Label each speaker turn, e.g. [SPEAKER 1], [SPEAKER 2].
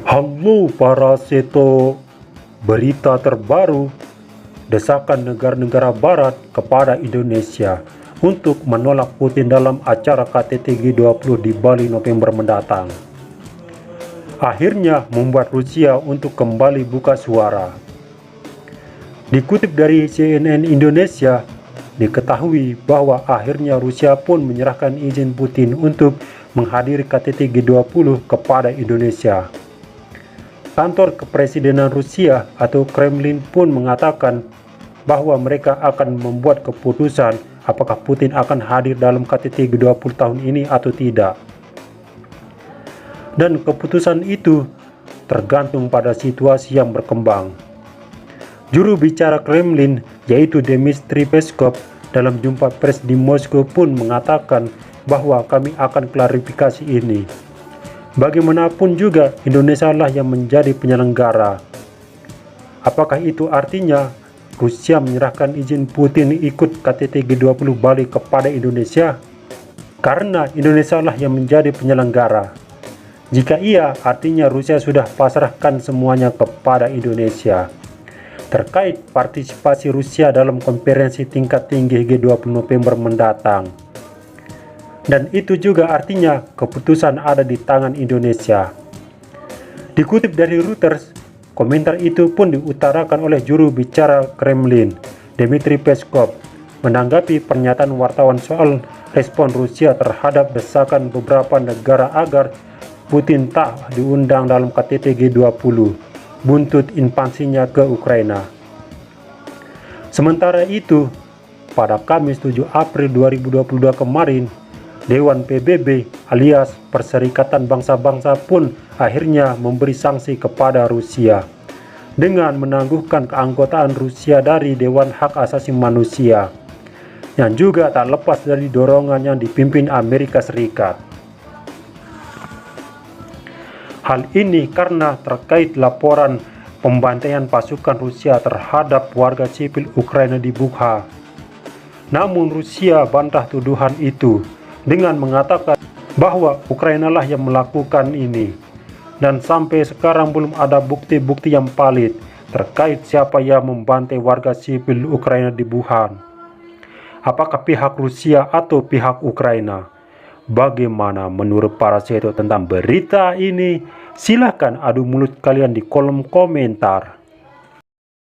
[SPEAKER 1] Halo para seto, berita terbaru, desakan negara-negara barat kepada Indonesia untuk menolak Putin dalam acara KTT G20 di Bali November mendatang. Akhirnya membuat Rusia untuk kembali buka suara. Dikutip dari CNN Indonesia, diketahui bahwa akhirnya Rusia pun menyerahkan izin Putin untuk menghadiri KTT G20 kepada Indonesia. Kantor Kepresidenan Rusia atau Kremlin pun mengatakan bahwa mereka akan membuat keputusan apakah Putin akan hadir dalam KTT G20 tahun ini atau tidak. Dan keputusan itu tergantung pada situasi yang berkembang. Juru bicara Kremlin yaitu Dmitry Peskov dalam jumpa pers di Moskow pun mengatakan bahwa kami akan klarifikasi ini. Bagaimanapun juga Indonesia lah yang menjadi penyelenggara. Apakah itu artinya Rusia menyerahkan izin Putin ikut KTT G20 Bali kepada Indonesia? Karena Indonesia lah yang menjadi penyelenggara. Jika iya, artinya Rusia sudah pasrahkan semuanya kepada Indonesia. Terkait partisipasi Rusia dalam konferensi tingkat tinggi G20 November mendatang. Dan itu juga artinya keputusan ada di tangan Indonesia. Dikutip dari Reuters, komentar itu pun diutarakan oleh juru bicara Kremlin, Dmitry Peskov, menanggapi pernyataan wartawan soal respon Rusia terhadap desakan beberapa negara agar Putin tak diundang dalam KTT G20, buntut invasinya ke Ukraina. Sementara itu, pada Kamis 7 April 2022 kemarin, Dewan PBB alias Perserikatan Bangsa-Bangsa pun akhirnya memberi sanksi kepada Rusia dengan menangguhkan keanggotaan Rusia dari Dewan Hak Asasi Manusia yang juga tak lepas dari dorongan yang dipimpin Amerika Serikat. Hal ini karena terkait laporan pembantaian pasukan Rusia terhadap warga sipil Ukraina di Bucha. Namun Rusia bantah tuduhan itu dengan mengatakan bahwa Ukraina lah yang melakukan ini, dan sampai sekarang belum ada bukti-bukti yang valid terkait siapa yang membantai warga sipil Ukraina di Wuhan. Apakah pihak Rusia atau pihak Ukraina? Bagaimana menurut para seto tentang berita ini? Silahkan adu mulut kalian di kolom komentar.